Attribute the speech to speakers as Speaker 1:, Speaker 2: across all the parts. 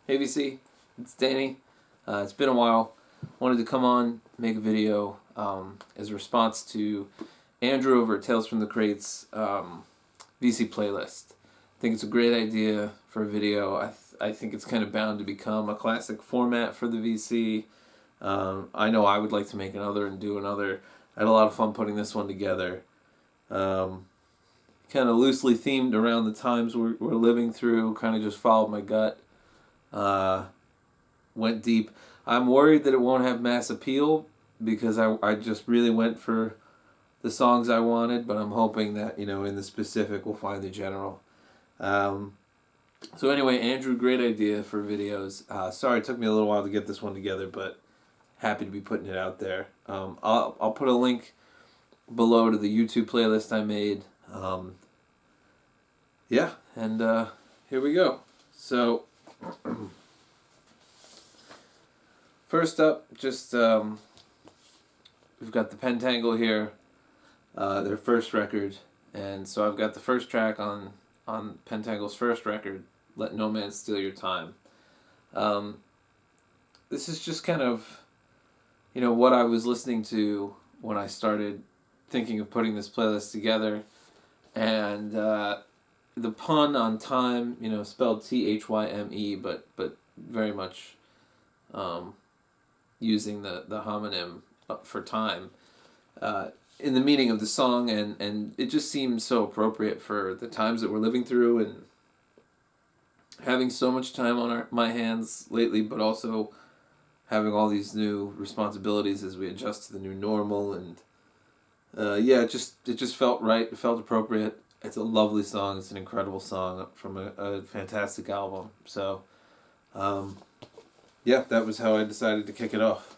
Speaker 1: Hey VC, it's Danny. It's been a while. Wanted to come on, make a video as a response to Andrew over at Tales from the Crates VC playlist. I think it's a great idea for a video. I think it's kind of bound to become a classic format for the VC. I know I would like to make another and do another. I had a lot of fun putting this one together. Kind of loosely themed around the times we're living through, kind of just followed my gut. Went deep. I'm worried that it won't have mass appeal because I just really went for the songs I wanted, but I'm hoping that, in the specific we'll find the general. So anyway, Andrew, great idea for videos. Sorry it took me a little while to get this one together, but happy to be putting it out there. I'll put a link below to the YouTube playlist I made. Yeah, and here we go. So, first up, just we've got the Pentangles here, their first record, and so I've got the first track on Pentangles' first record, Let No Man Steal Your Time. This is just kind of, what I was listening to when I started thinking of putting this playlist together, and the pun on time, spelled Thyme, but very much using the homonym for time in the meaning of the song, and it just seems so appropriate for the times that we're living through and having so much time on my hands lately, but also having all these new responsibilities as we adjust to the new normal, and it just felt right. It felt appropriate. It's a lovely song. It's an incredible song from a fantastic album. So, that was how I decided to kick it off.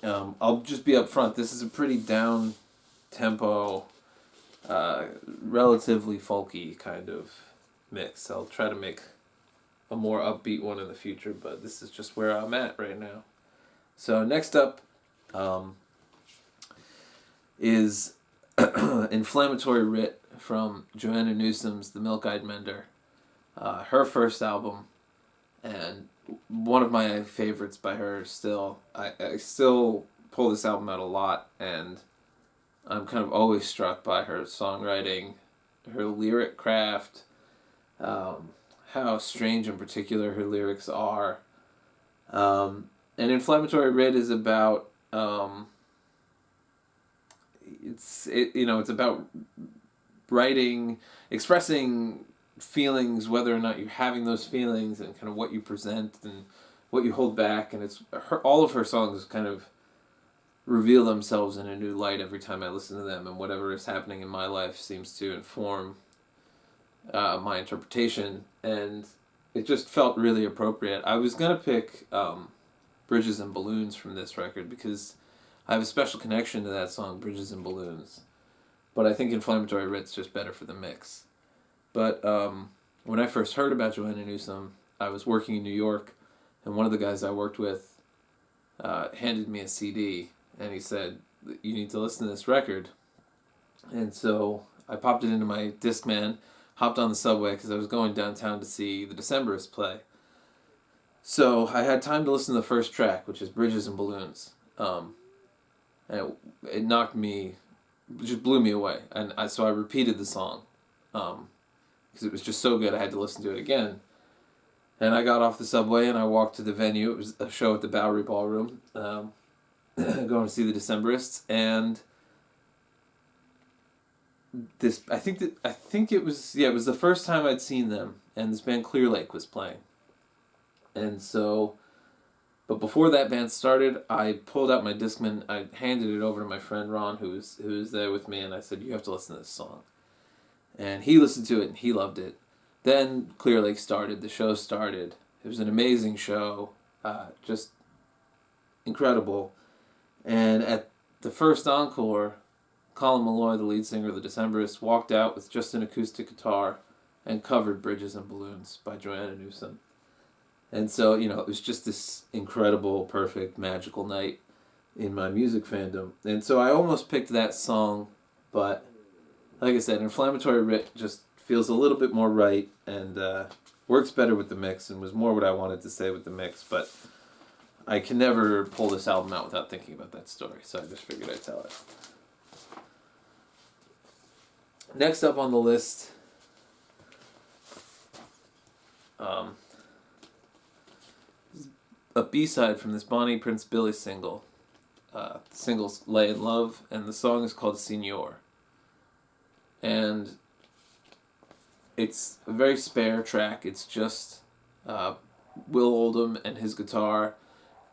Speaker 1: I'll just be up front. This is a pretty down tempo, relatively folky kind of mix. I'll try to make a more upbeat one in the future, but this is just where I'm at right now. So next up is Inflammatory Writ from Joanna Newsom's The Milk-Eyed Mender, her first album, and one of my favorites by her still. I still pull this album out a lot, and I'm kind of always struck by her songwriting, her lyric craft, how strange and particular her lyrics are. And Inflammatory Writ is about it's about writing, expressing feelings, whether or not you're having those feelings, and kind of what you present and what you hold back. And all of her songs kind of reveal themselves in a new light every time I listen to them, and whatever is happening in my life seems to inform my interpretation, and it just felt really appropriate. I was going to pick Bridges and Balloons from this record because I have a special connection to that song, Bridges and Balloons. But I think Inflammatory Writ's just better for the mix. But when I first heard about Joanna Newsom, I was working in New York, and one of the guys I worked with handed me a CD, and he said, "You need to listen to this record." And so I popped it into my Discman, hopped on the subway because I was going downtown to see the Decemberists play. So I had time to listen to the first track, which is Bridges and Balloons. And it knocked me, just blew me away. And so I repeated the song because it was just so good I had to listen to it again. And I got off the subway and I walked to the venue. It was a show at the Bowery Ballroom, going to see the Decemberists. And I think it was the first time I'd seen them, and this band Clear Lake was playing. And so, but before that band started, I pulled out my Discman, I handed it over to my friend Ron, who was there with me, and I said, "You have to listen to this song." And he listened to it, and he loved it. Then Clear Lake started, the show started. It was an amazing show, just incredible. And at the first encore, Colin Malloy, the lead singer of the Decemberists, walked out with just an acoustic guitar and covered Bridges and Balloons by Joanna Newsom. And so, it was just this incredible, perfect, magical night in my music fandom. And so I almost picked that song, but like I said, Inflammatory Writ just feels a little bit more right, and works better with the mix and was more what I wanted to say with the mix, but I can never pull this album out without thinking about that story, so I just figured I'd tell it. Next up on the list, a B-side from this Bonnie Prince Billy single. The single's Lay in Love, and the song is called Señor. And it's a very spare track. It's just Will Oldham and his guitar.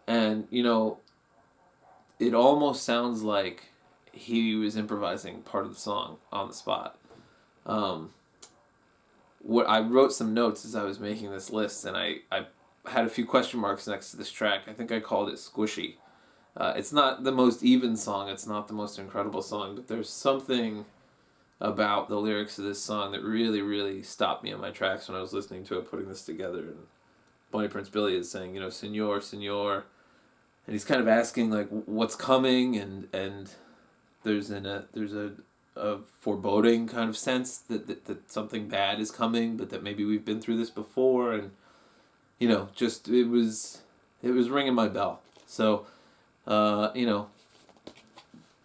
Speaker 1: And, you know, it almost sounds like he was improvising part of the song on the spot. What I wrote some notes as I was making this list, and I had a few question marks next to this track. I think I called it Squishy. It's not the most even song. It's not the most incredible song, but there's something about the lyrics of this song that really, really stopped me in my tracks when I was listening to it, putting this together. And Bonnie Prince Billy is saying, you know, Señor, Señor, and he's kind of asking like what's coming, and there's a foreboding kind of sense that something bad is coming, but that maybe we've been through this before, and you know, just it was ringing my bell. So, you know,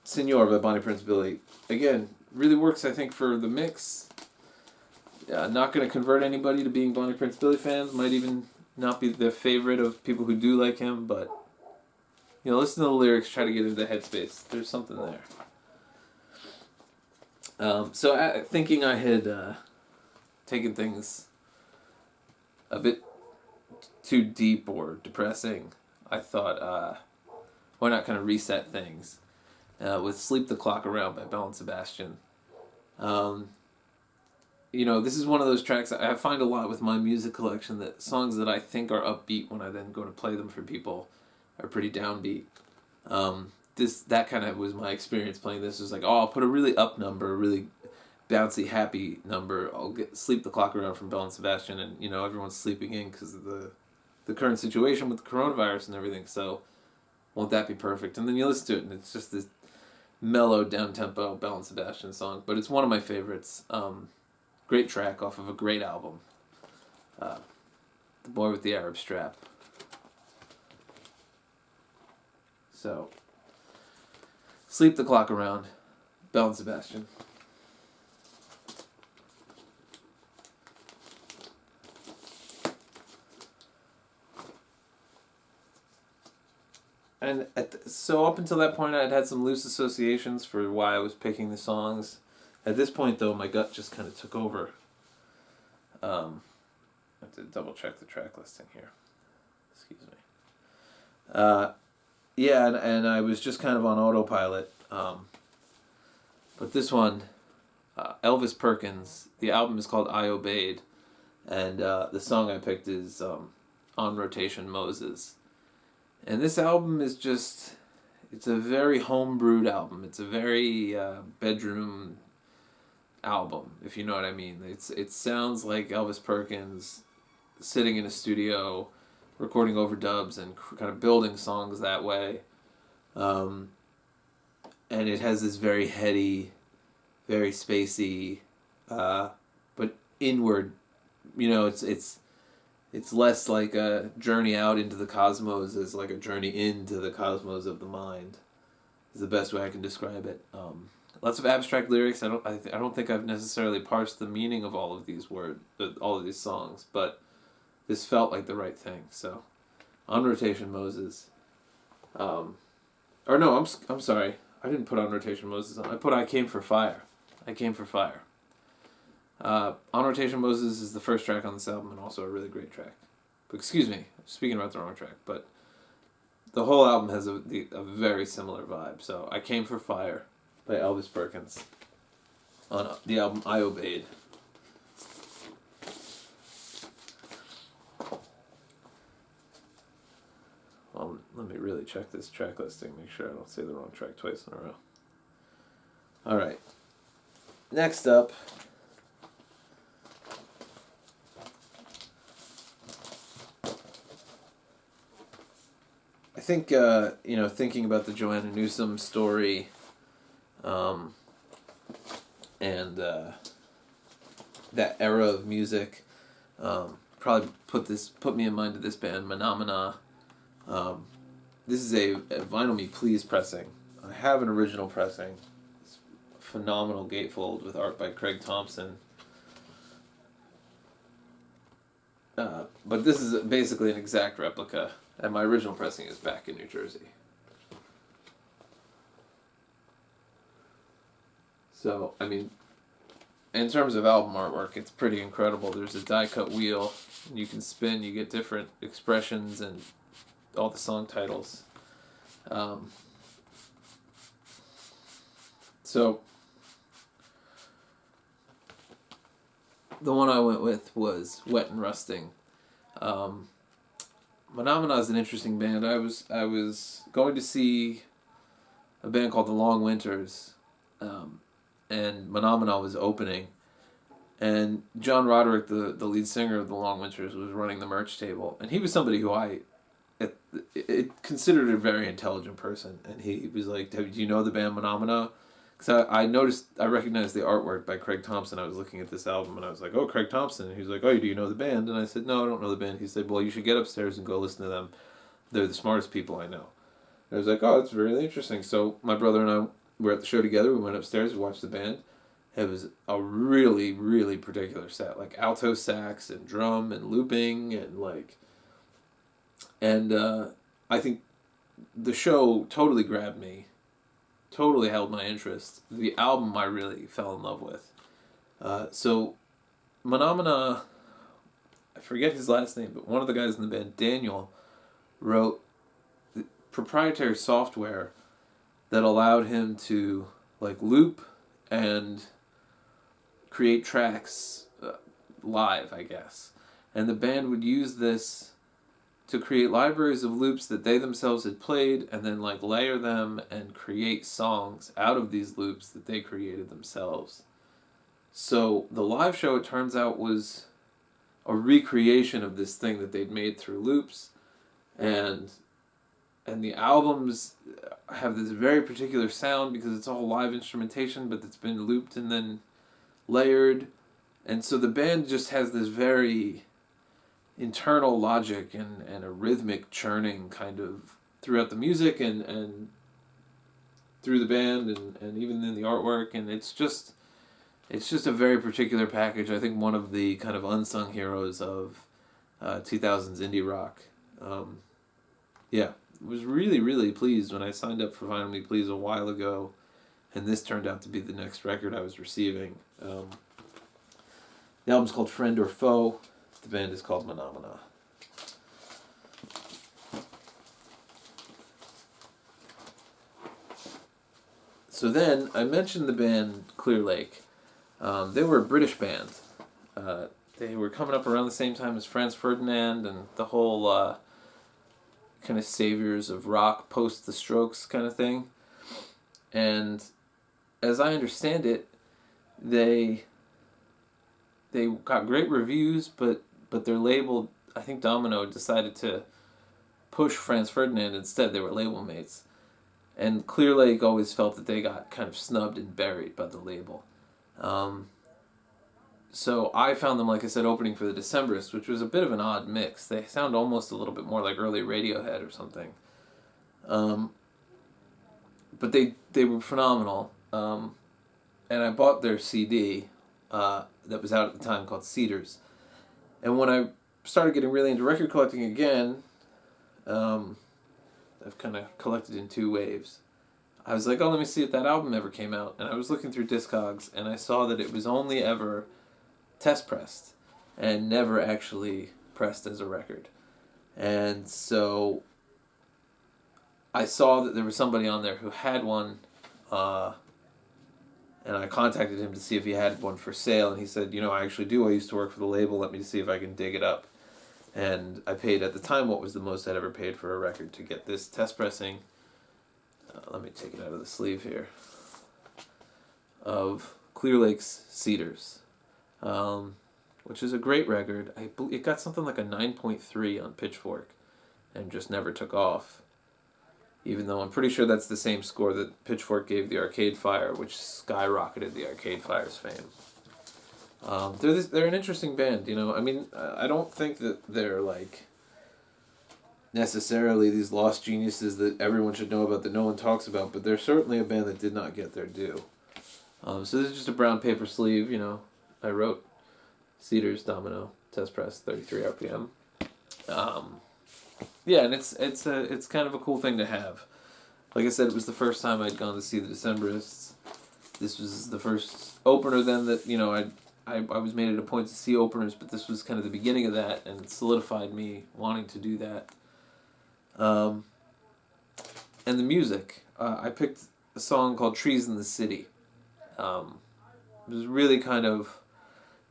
Speaker 1: Señor by Bonnie Prince Billy, again, really works, I think, for the mix. Not going to convert anybody to being Bonnie Prince Billy fans. Might even not be the favorite of people who do like him, but, you know, listen to the lyrics, try to get into the headspace. There's something there. So thinking I had taken things a bit too deep or depressing, I thought, why not kind of reset things with Sleep the Clock Around by Belen Sebastian. You know, this is one of those tracks I find a lot with my music collection, that songs that I think are upbeat when I then go to play them for people are pretty downbeat. That kind of was my experience playing this. It was like, oh, I'll put a really up number, a really bouncy, happy number. I'll get Sleep the Clock Around from Belen Sebastian, and, you know, everyone's sleeping in because of the current situation with the coronavirus and everything, so won't that be perfect? And then you listen to it, and it's just this mellow, down-tempo Belen Sebastian song, but it's one of my favorites. Great track off of a great album. The Boy with the Arab Strap. So, Sleep the Clock Around, Belen Sebastian. And so up until that point, I'd had some loose associations for why I was picking the songs. At this point, though, my gut just kind of took over. I have to double check the track listing here. Excuse me. Yeah, and I was just kind of on autopilot. But this one, Elvis Perkins, the album is called I Obeyed, and the song I picked is On Rotation Moses. And this album is just, it's a very homebrewed album. It's a very bedroom album, if you know what I mean. It sounds like Elvis Perkins sitting in a studio, recording overdubs and kind of building songs that way. And it has this very heady, very spacey, but inward, you know, it's less like a journey out into the cosmos as like a journey into the cosmos of the mind, is the best way I can describe it. Lots of abstract lyrics. I don't think I've necessarily parsed the meaning of all of these words, all of these songs, but this felt like the right thing. So, On Rotation Moses. Or no, I'm sorry. I didn't put On Rotation Moses on. I put I Came for Fire. I Came for Fire. On Rotation Moses is the first track on this album, and also a really great track. But excuse me, speaking about the wrong track, but the whole album has a very similar vibe. So I Came for Fire by Elvis Perkins on the album I Obeyed. Well, let me really check this track listing, make sure I don't say the wrong track twice in a row. Alright. Next up, I think, thinking about the Joanna Newsom story, and that era of music, probably put me in mind of this band, Mahna Mahna. This is a Vinyl Me Please pressing. I have an original pressing. It's a phenomenal gatefold with art by Craig Thompson. But this is basically an exact replica, and my original pressing is back in New Jersey. So, I mean, in terms of album artwork, it's pretty incredible. There's a die-cut wheel. You can spin, you get different expressions and all the song titles. So, the one I went with was Wet and Rusting. Mahna Mahna is an interesting band. I was going to see a band called The Long Winters, and Mahna Mahna was opening, and John Roderick, the lead singer of The Long Winters, was running the merch table, and he was somebody who I considered a very intelligent person, and he was like, "Do you know the band Mahna Mahna?" Because I recognized the artwork by Craig Thompson. I was looking at this album, and I was like, "Oh, Craig Thompson." And he was like, "Oh, do you know the band?" And I said, "No, I don't know the band." He said, "Well, you should get upstairs and go listen to them. They're the smartest people I know." And I was like, "Oh, that's really interesting." So my brother and I were at the show together. We went upstairs, we watched the band. It was a really, really particular set, like alto sax and drum and looping and I think the show totally grabbed me, totally held my interest. The album I really fell in love with. So Mahna Mahna, I forget his last name, but one of the guys in the band, Daniel, wrote the proprietary software that allowed him to loop and create tracks live, I guess. And the band would use this to create libraries of loops that they themselves had played, and then layer them and create songs out of these loops that they created themselves. So the live show, it turns out, was a recreation of this thing that they'd made through loops, and the albums have this very particular sound because it's all live instrumentation, but it's been looped and then layered, and so the band just has this very internal logic and a rhythmic churning kind of throughout the music and through the band and even in the artwork, and it's just a very particular package. I think one of the kind of unsung heroes of 2000s indie rock. Yeah, was really, really pleased when I signed up for Vinyl Me Please a while ago, and this turned out to be the next record I was receiving. The album's called Friend or Foe. The band is called Mahna Mahna. So then, I mentioned the band Clear Lake. They were a British band. They were coming up around the same time as Franz Ferdinand and the whole kind of saviors of rock post the Strokes kind of thing. And as I understand it, they got great reviews, but their label, I think Domino, decided to push Franz Ferdinand instead. They were label mates. And Clear Lake always felt that they got kind of snubbed and buried by the label. So I found them, like I said, opening for the Decemberists, which was a bit of an odd mix. They sound almost a little bit more like early Radiohead or something. But they were phenomenal. And I bought their CD that was out at the time called Cedars. And when I started getting really into record collecting again, I've kind of collected in two waves. I was like, oh, let me see if that album ever came out. And I was looking through Discogs, and I saw that it was only ever test pressed and never actually pressed as a record. And so I saw that there was somebody on there who had one, and I contacted him to see if he had one for sale, and he said, I actually do. I used to work for the label. Let me see if I can dig it up. And I paid, at the time, what was the most I'd ever paid for a record to get this test pressing. Let me take it out of the sleeve here. Of Clear Lake's Cedars, which is a great record. It got something like a 9.3 on Pitchfork and just never took off. Even though I'm pretty sure that's the same score that Pitchfork gave the Arcade Fire, which skyrocketed the Arcade Fire's fame. They're an interesting band, you know. I mean, I don't think that they're like necessarily these lost geniuses that everyone should know about that no one talks about, but they're certainly a band that did not get their due. So this is just a brown paper sleeve, you know. I wrote Cedars, Domino, Test Press, 33 RPM. Yeah, and it's kind of a cool thing to have. Like I said, it was the first time I'd gone to see the Decemberists. This was the first opener then that, you know, I was made it a point to see openers, but this was kind of the beginning of that, and it solidified me wanting to do that. And the music. I picked a song called Trees in the City. It was really kind of...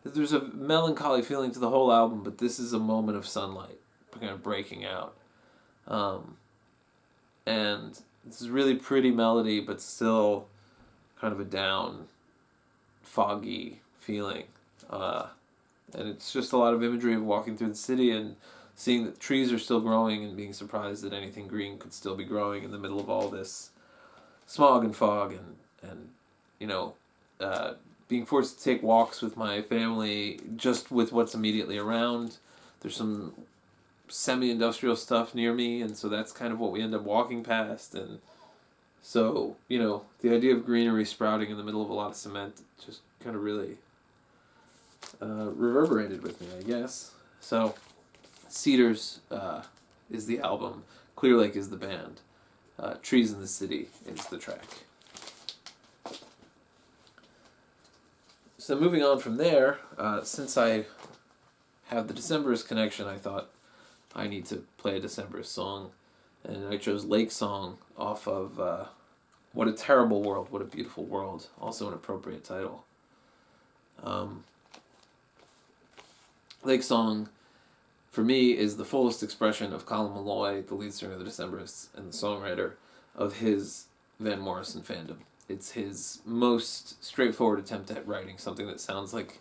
Speaker 1: There's a melancholy feeling to the whole album, but this is a moment of sunlight kind of breaking out. And this is really pretty melody, but still kind of a down, foggy feeling. And it's just a lot of imagery of walking through the city and seeing that trees are still growing and being surprised that anything green could still be growing in the middle of all this smog and fog and you know, being forced to take walks with my family just with what's immediately around. There's some semi-industrial stuff near me, and so that's kind of what we end up walking past. And so, you know, the idea of greenery sprouting in the middle of a lot of cement just kind of really reverberated with me, I guess. So, Cedars is the album. Clear Lake is the band. Trees in the City is the track. So moving on from there, since I have the Decemberist connection, I thought I need to play a Decemberist song. And I chose Lake Song off of What a Terrible World, What a Beautiful World. Also an appropriate title. Lake Song, for me, is the fullest expression of Colin Malloy, the lead singer of the Decemberists and the songwriter, of his Van Morrison fandom. It's his most straightforward attempt at writing something that sounds like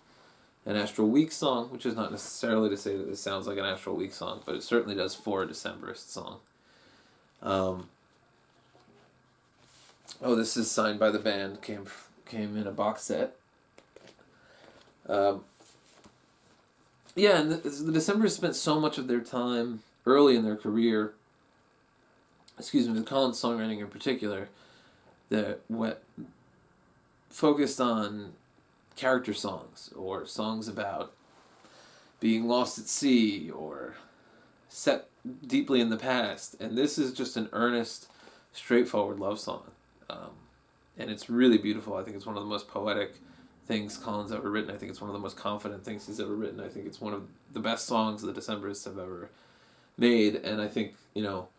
Speaker 1: an Astral Week song, which is not necessarily to say that it sounds like an Astral Week song, but it certainly does for a Decemberist song. This is signed by the band, came in a box set. And the Decemberists spent so much of their time early in their career, the Collins songwriting in particular, that focused on character songs or songs about being lost at sea or set deeply in the past. And this is just an earnest, straightforward love song. And it's really beautiful. I think it's one of the most poetic things Colin's ever written. I think it's one of the most confident things he's ever written. I think it's one of the best songs the Decemberists have ever made. And I think, you know,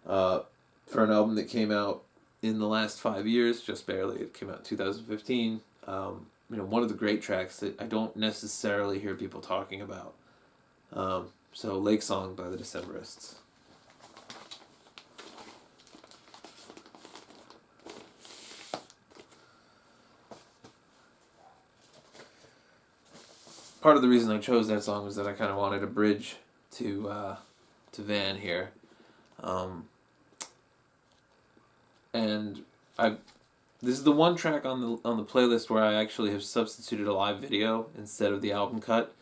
Speaker 1: for an album that came out in the last 5 years, just barely, it came out in 2015, one of the great tracks that I don't necessarily hear people talking about. So Lake Song by the Decemberists. Part of the reason I chose that song was that I kind of wanted a bridge to Van here. This is the one track on the playlist where I actually have substituted a live video instead of the album cut,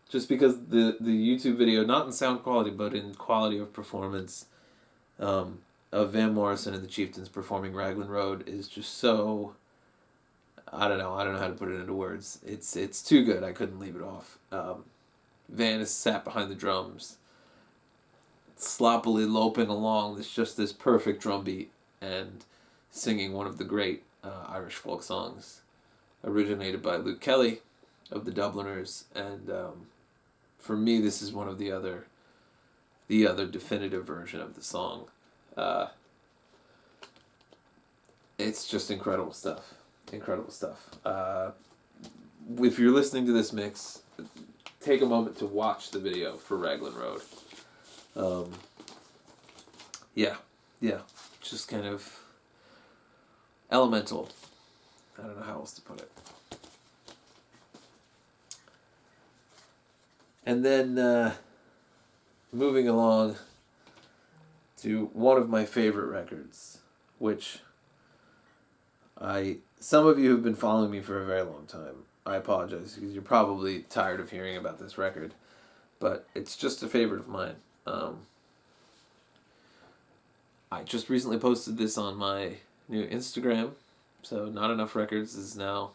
Speaker 1: just because the YouTube video, not in sound quality but in quality of performance, of Van Morrison and the Chieftains performing Raglan Road is just so, I don't know how to put it into words. It's too good. I couldn't leave it off. Van is sat behind the drums, sloppily loping along this perfect drum beat and singing one of the great Irish folk songs originated by Luke Kelly of the Dubliners, and for me this is one of the other definitive version of the song. It's just incredible stuff. If you're listening to this mix, take a moment to watch the video for Raglan Road. Just kind of elemental. I don't know how else to put it. And then moving along to one of my favorite records, which some of you have been following me for a very long time I apologize because you're probably tired of hearing about this record, but it's just a favorite of mine. I just recently posted this on my new Instagram, so Not Enough Records is now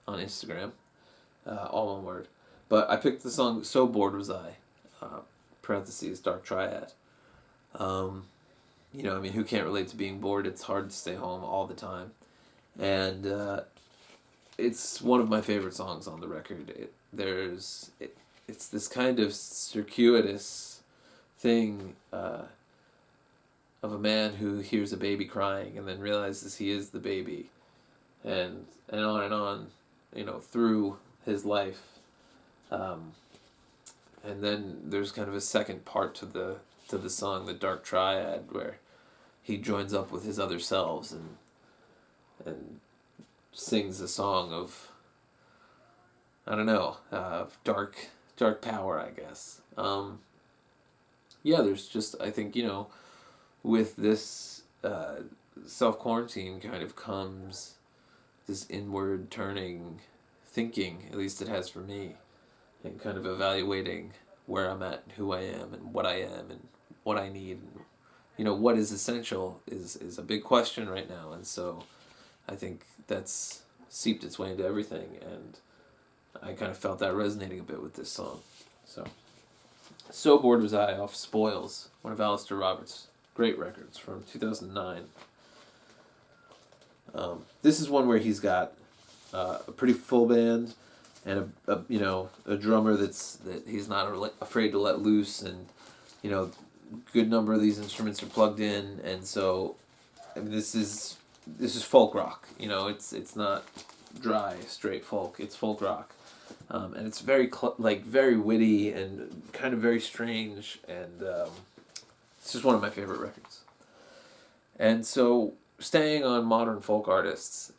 Speaker 1: on Instagram, all one word. But I picked the song So Bored Was I, parentheses, Dark Triad. Who can't relate to being bored? It's hard to stay home all the time. And it's one of my favorite songs on the record. It's this kind of circuitous thing of a man who hears a baby crying and then realizes he is the baby, and on, through his life. And then there's kind of a second part to the song, the Dark Triad, where he joins up with his other selves and sings a song of, I don't know, dark power, I guess. There's just, I think, with this self-quarantine kind of comes this inward turning thinking, at least it has for me, and kind of evaluating where I'm at, who I am, and what I am, and what I need. What is essential is a big question right now, and so I think that's seeped its way into everything, and I kind of felt that resonating a bit with this song. So Bored Was I off Spoils, one of Alistair Roberts' great records from 2009. This is one where he's got a pretty full band and a drummer that he's not afraid to let loose, and good number of these instruments are plugged in, and so this is folk rock. It's not dry straight folk. It's folk rock, and it's very very witty and kind of very strange, and it's just one of my favorite records. And so, staying on modern folk artists,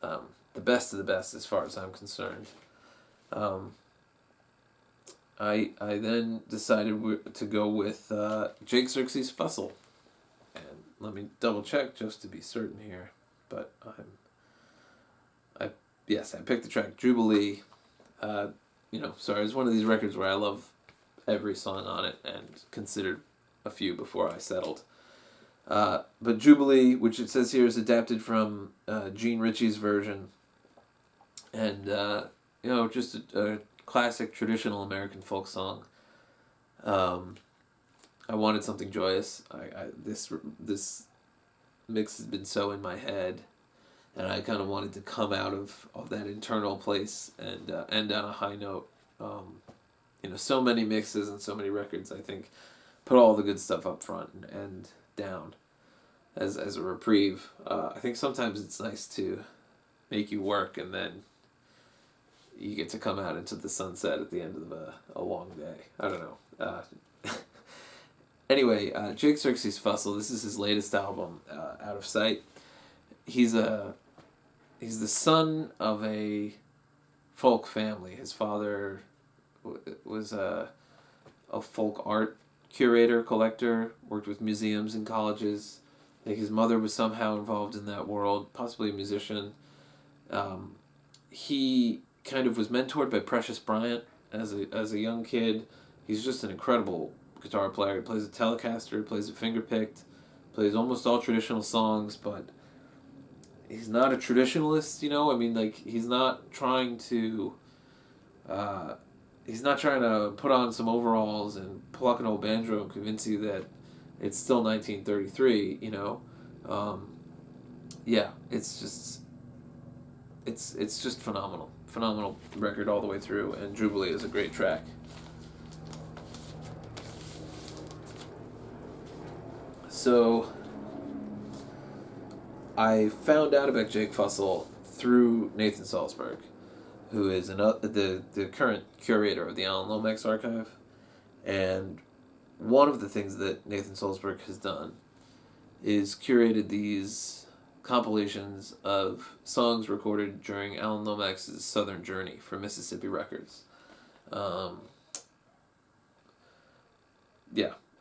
Speaker 1: the best of the best as far as I'm concerned. I then decided to go with Jake Xerxes Fussell, and let me double check just to be certain here. But I picked the track Jubilee. It's one of these records where I love every song on it and considered a few before I settled. But Jubilee, which it says here is adapted from Gene Ritchie's version, and just a classic traditional American folk song. I wanted something joyous. This mix has been so in my head, and I kind of wanted to come out of that internal place and end on a high note. So many mixes and so many records, I think, put all the good stuff up front and end down as a reprieve. I think sometimes it's nice to make you work, and then you get to come out into the sunset at the end of a long day. I don't know. Anyway, Jake Xerxes Fussell, this is his latest album, Out of Sight. He's the son of a folk family. His father was a folk art curator, collector, worked with museums and colleges. I think his mother was somehow involved in that world, possibly a musician. He kind of was mentored by Precious Bryant as a young kid. He's just an incredible guitar player. He plays a Telecaster, he plays a fingerpicked, plays almost all traditional songs, but he's not a traditionalist, he's not trying to put on some overalls and pluck an old banjo and convince you that it's still 1933, it's just phenomenal record all the way through, and Jubilee is a great track. So I found out about Jake Fussell through Nathan Salzberg, who is the current curator of the Alan Lomax archive, and one of the things that Nathan Salzberg has done is curated these compilations of songs recorded during Alan Lomax's Southern Journey for Mississippi Records.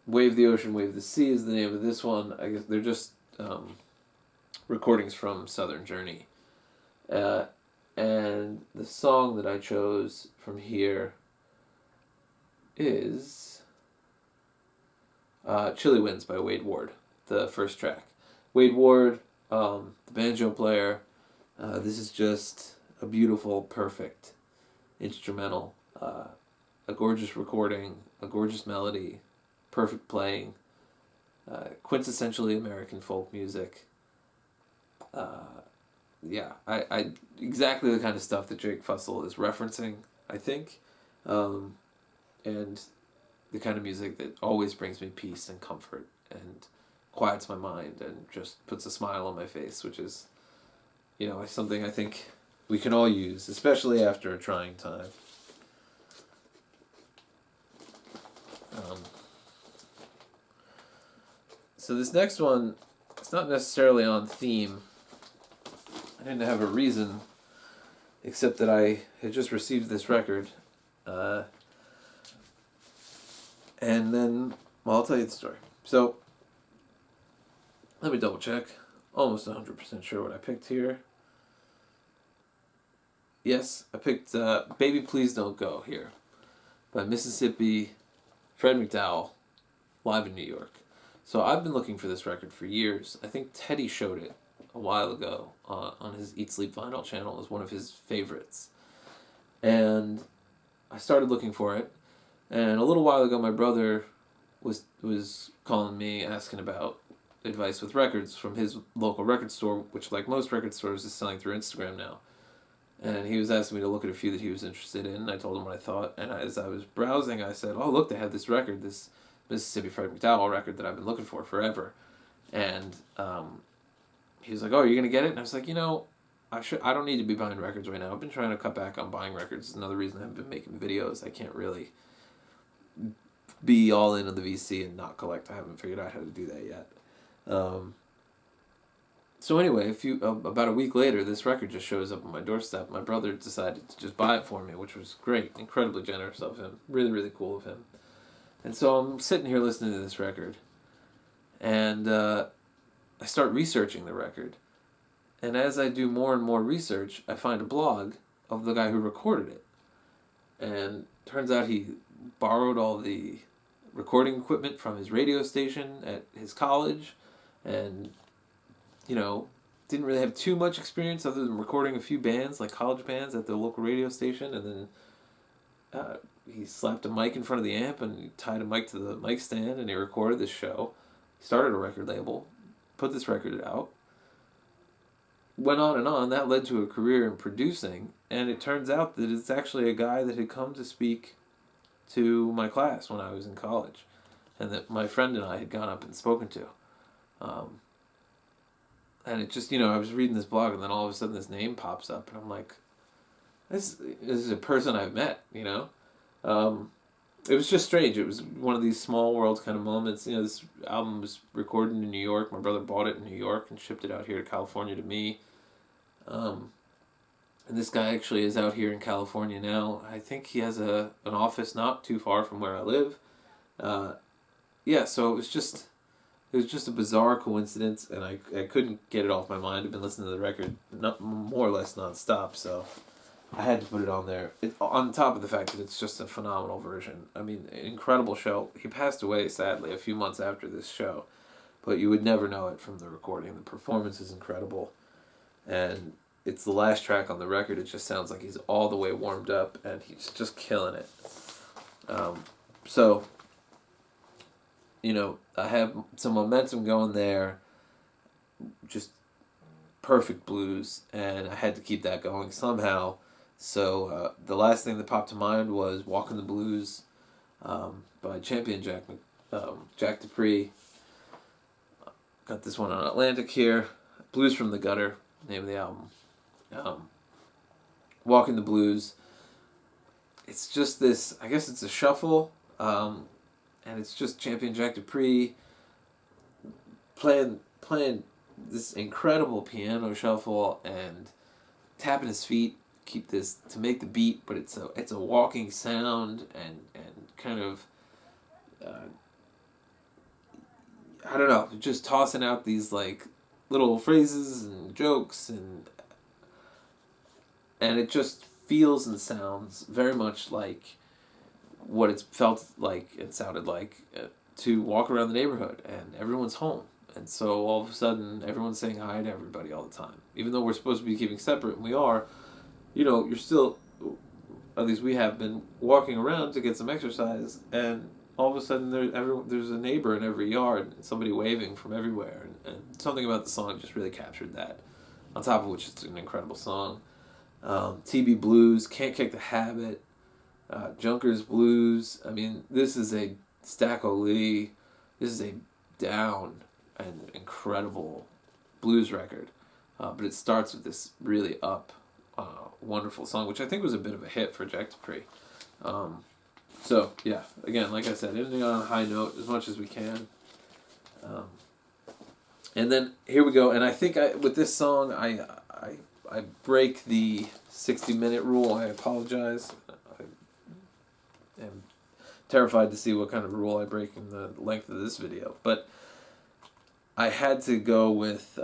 Speaker 1: Wave the Ocean, Wave the Sea is the name of this one. I guess they're just recordings from Southern Journey. And the song that I chose from here is Chilly Winds by Wade Ward, the first track. Wade Ward, the banjo player. This is just a beautiful, perfect instrumental. A gorgeous recording, a gorgeous melody, perfect playing, quintessentially American folk music. Yeah, I exactly the kind of stuff that Jake Fussell is referencing, I think, and the kind of music that always brings me peace and comfort and quiets my mind and just puts a smile on my face, which is, something I think we can all use, especially after a trying time. So this next one, it's not necessarily on theme. I didn't have a reason, except that I had just received this record. And then, I'll tell you the story. So, let me double check. Almost 100% sure what I picked here. Yes, I picked Baby Please Don't Go here by Mississippi Fred McDowell, live in New York. So I've been looking for this record for years. I think Teddy showed it a while ago on his Eat Sleep Vinyl channel as one of his favorites. And I started looking for it. And a little while ago, my brother was calling me, asking about advice with records from his local record store, which, like most record stores, is selling through Instagram now. And he was asking me to look at a few that he was interested in, and I told him what I thought. And as I was browsing, I said, oh, look, they have this record, this Mississippi Fred McDowell record that I've been looking for forever. And he was like, oh, are you going to get it? And I was like, I don't need to be buying records right now. I've been trying to cut back on buying records. It's another reason I haven't been making videos. I can't really be all in on the VC and not collect. I haven't figured out how to do that yet. So anyway, about a week later, this record just shows up on my doorstep. My brother decided to just buy it for me, which was great, incredibly generous of him, really, really cool of him. And so I'm sitting here listening to this record, and I start researching the record. And as I do more and more research, I find a blog of the guy who recorded it. And turns out he borrowed all the recording equipment from his radio station at his college, and didn't really have too much experience other than recording a few bands, like college bands, at the local radio station. And then he slapped a mic in front of the amp and he tied a mic to the mic stand and he recorded this show. He started a record label, put this record out, went on and on. That led to a career in producing, and it turns out that it's actually a guy that had come to speak to my class when I was in college, and that my friend and I had gone up and spoken to. And it just, I was reading this blog, and then all of a sudden this name pops up, and I'm like, this is a person I've met, It was just strange. It was one of these small world kind of moments. This album was recorded in New York. My brother bought it in New York and shipped it out here to California to me. And this guy actually is out here in California now. I think he has an office not too far from where I live. So it was just a bizarre coincidence, and I couldn't get it off my mind. I've been listening to the record more or less nonstop, so I had to put it on there. On top of the fact that it's just a phenomenal version. I mean, incredible show. He passed away, sadly, a few months after this show, but you would never know it from the recording. The performance is incredible, and it's the last track on the record. It just sounds like he's all the way warmed up, and he's just killing it. I have some momentum going there, just perfect blues, and I had to keep that going somehow. So the last thing that popped to mind was Walkin' the Blues by Champion Jack Dupree. Got this one on Atlantic here. Blues from the Gutter, name of the album. Walkin' the Blues. It's just this, I guess it's a shuffle, and it's just Champion Jack Dupree playing this incredible piano shuffle and tapping his feet, keep this to make the beat, but it's a walking sound and kind of I don't know, just tossing out these like little phrases and jokes, and And it just feels and sounds very much like what it's felt like and sounded like to walk around the neighborhood and everyone's home. And so all of a sudden, everyone's saying hi to everybody all the time. Even though we're supposed to be keeping separate, and we are, you're still, at least we have been, walking around to get some exercise, and all of a sudden there's a neighbor in every yard, and somebody waving from everywhere. And something about the song just really captured that. On top of which, it's an incredible song. TB Blues, Can't Kick the Habit, Junkers Blues. I mean, this is a Stacko Lee. This is a down and incredible blues record. But it starts with this really wonderful song, which I think was a bit of a hit for Jack Dupree. So, yeah, again, like I said, ending on a high note as much as we can. And then here we go. And I think with this song, I break the 60-minute rule. I apologize. I am terrified to see what kind of rule I break in the length of this video. But I had to go with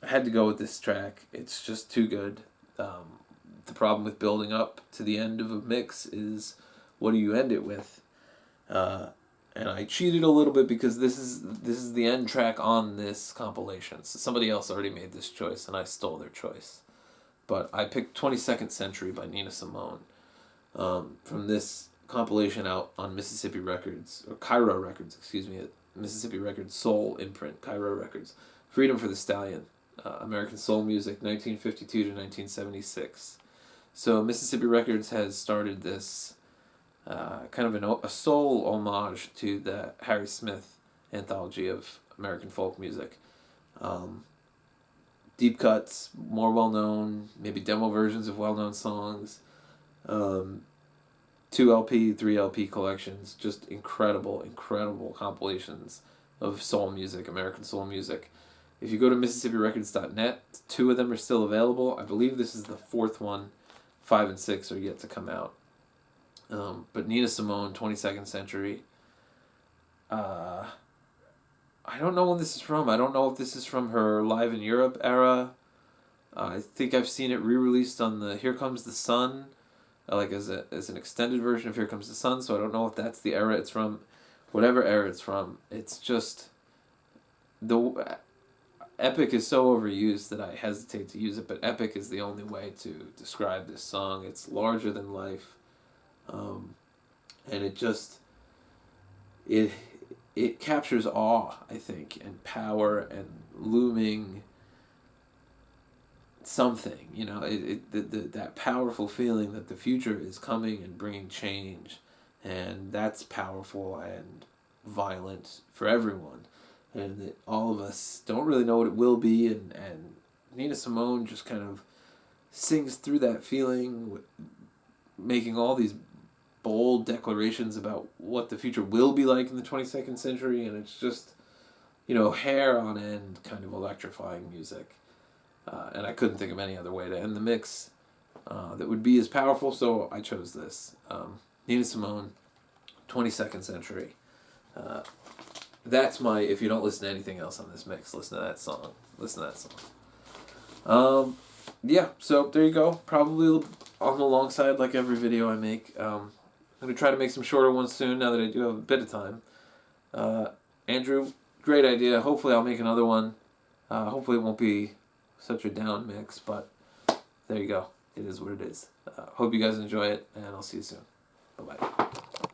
Speaker 1: this track. It's just too good. The problem with building up to the end of a mix is, what do you end it with? And I cheated a little bit because this is the end track on this compilation. So somebody else already made this choice, and I stole their choice. But I picked 22nd Century by Nina Simone from this compilation out on Mississippi Records, or Cairo Records, excuse me, Mississippi Records Soul imprint, Cairo Records. Freedom for the Stallion, American Soul Music, 1952 to 1976. So Mississippi Records has started this kind of a soul homage to the Harry Smith anthology of American folk music. Deep cuts, more well-known, maybe demo versions of well-known songs, 2 LP, 3 LP collections, just incredible compilations of soul music, American soul music. If you go to MississippiRecords.net, 2 of them are still available. I believe this is the 4th one. 5 and 6 are yet to come out. But Nina Simone, 22nd Century. I don't know when this is from. I don't know if this is from her Live in Europe era. I think I've seen it re-released on the Here Comes the Sun, like as an extended version of Here Comes the Sun, so I don't know if that's the era it's from. Whatever era it's from, it's just... Epic is so overused that I hesitate to use it, but epic is the only way to describe this song. It's larger than life. And it just... It captures awe, I think, and power and looming something, that powerful feeling that the future is coming and bringing change, and that's powerful and violent for everyone, and that all of us don't really know what it will be, and Nina Simone just kind of sings through that feeling, making all these bold declarations about what the future will be like in the 22nd century, and it's just, hair on end kind of electrifying music. And I couldn't think of any other way to end the mix that would be as powerful, so I chose this. Nina Simone, 22nd Century. That's my, if you don't listen to anything else on this mix, listen to that song. Yeah, so there you go. Probably on the long side like every video I make. I'm going to try to make some shorter ones soon now that I do have a bit of time. Andrew, great idea. Hopefully I'll make another one. Hopefully it won't be such a down mix, but there you go. It is what it is. Hope you guys enjoy it, and I'll see you soon. Bye-bye.